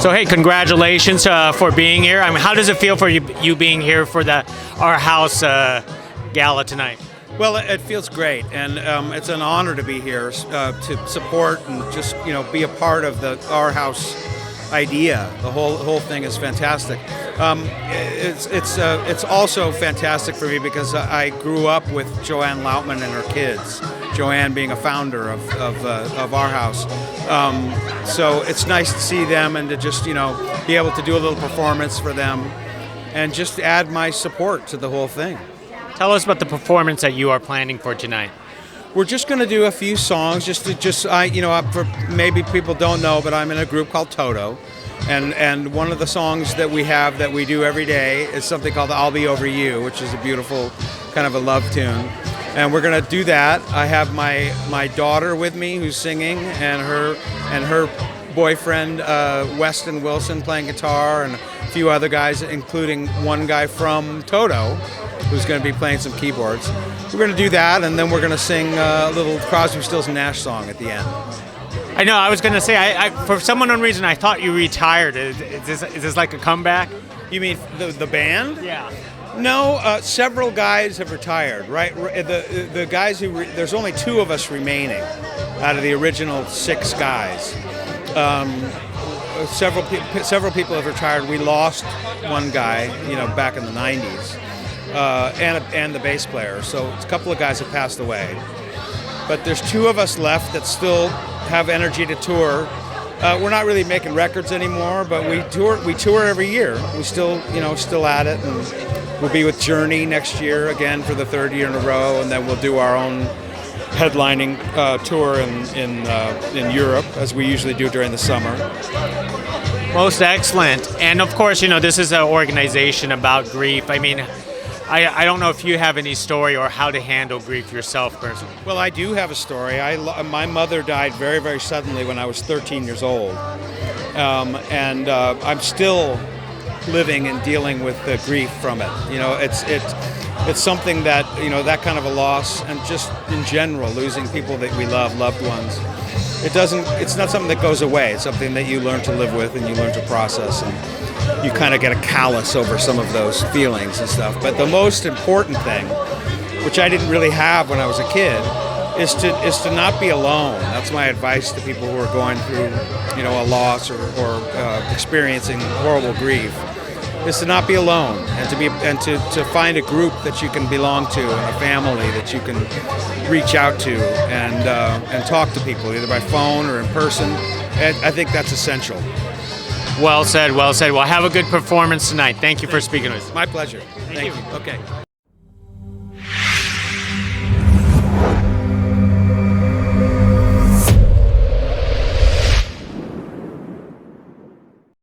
So hey, congratulations for being here. I mean, how does it feel for you being here for our House Gala tonight? Well, it feels great, and it's an honor to be here to support and just be a part of the Our House idea. The whole thing is fantastic. It's also fantastic for me because I grew up with Joanne Lautman and her kids. Joanne being a founder of Our House, so it's nice to see them and to just be able to do a little performance for them, and just add my support to the whole thing. Tell us about the performance that you are planning for tonight. We're just going to do a few songs. For maybe people don't know, but I'm in a group called Toto, and one of the songs that we have that we do every day is something called "I'll Be Over You," which is a beautiful kind of a love tune. And we're going to do that. I have my daughter with me who's singing, and her boyfriend Weston Wilson playing guitar, and a few other guys, including one guy from Toto, who's going to be playing some keyboards. We're going to do that, and then we're going to sing a little Crosby, Stills and Nash song at the end. I know. I was going to say, I for some unknown reason, I thought you retired. Is this like a comeback? You mean the band? Yeah. No, several guys have retired. Right, the guys there's only 2 of us remaining out of the original 6 guys. Several people have retired. We lost one guy, back in the '90s. And the bass player. So a couple of guys have passed away. But there's 2 of us left that still have energy to tour. We're not really making records anymore, but we tour every year. We still at it, and we'll be with Journey next year again for the 3rd year in a row, and then we'll do our own headlining tour in Europe, as we usually do during the summer. Most excellent. And of course, this is an organization about grief. I mean, I don't know if you have any story or how to handle grief yourself personally. Well, I do have a story. My mother died very, very suddenly when I was 13 years old. And I'm still living and dealing with the grief from it. It's something that, that kind of a loss, and just in general, losing people that we love, loved ones. It's not something that goes away. It's something that you learn to live with and you learn to process, and you kind of get a callus over some of those feelings and stuff. But the most important thing, which I didn't really have when I was a kid, is to not be alone. That's my advice to people who are going through, a loss or experiencing horrible grief, is to not be alone, and to find a group that you can belong to, and a family that you can reach out to, and talk to people either by phone or in person. And I think that's essential. Well said, well said. Well, have a good performance tonight. Thank you for speaking with us. My pleasure. Thank you. Okay.